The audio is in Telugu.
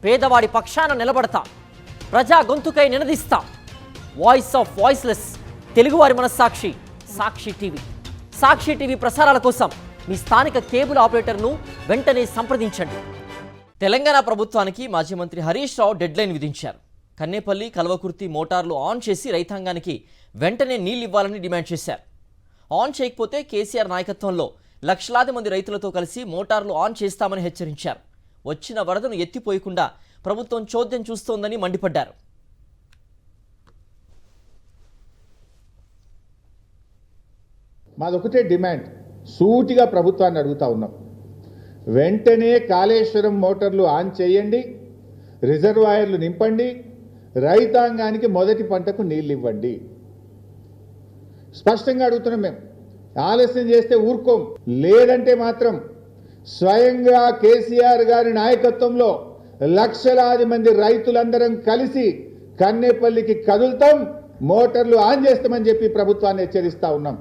పేదవాడి పక్షాన నిలబడతా, ప్రజా గొంతుకై నినదిస్తా. వాయిస్ ఆఫ్ వాయిస్లెస్, తెలుగువారి మనస్సాక్షి, సాక్షి టీవీ. సాక్షి టీవీ ప్రసారాల కోసం మీ స్థానిక కేబుల్ ఆపరేటర్ను వెంటనే సంప్రదించండి. తెలంగాణ ప్రభుత్వానికి మాజీ మంత్రి హరీష్ రావు డెడ్లైన్ విధించారు. కన్నేపల్లి, కల్వకుర్తి మోటార్లు ఆన్ చేసి రైతాంగానికి వెంటనే నీళ్లు ఇవ్వాలని డిమాండ్ చేశారు. ఆన్ చేయకపోతే కేసీఆర్ నాయకత్వంలో లక్షలాది మంది రైతులతో కలిసి మోటార్లు ఆన్ చేస్తామని హెచ్చరించారు. వచ్చిన వరదను ఎత్తిపోయకుండా ప్రభుత్వం చోద్యం చూస్తోందని మండిపడ్డారు. మాదొకటే డిమాండ్, సూటిగా ప్రభుత్వాన్ని అడుగుతా ఉన్నాం. వెంటనే కాళేశ్వరం మోటార్లు ఆన్ చేయండి, రిజర్వాయర్లు నింపండి, రైతాంగానికి మొదటి పంటకు నీళ్ళు ఇవ్వండి. స్పష్టంగా అడుగుతున్నాం. మేము ఆలస్యం చేస్తే ఊరుకోం. లేదంటే మాత్రం స్వయంగా కేసీఆర్ గారి నాయకత్వంలో లక్షలాది మంది రైతులందరం కలిసి కన్నేపల్లికి కదులుతాం, మోటార్లు ఆన్ చేస్తామని చెప్పి ప్రభుత్వాన్ని హెచ్చరిస్తా ఉన్నాం.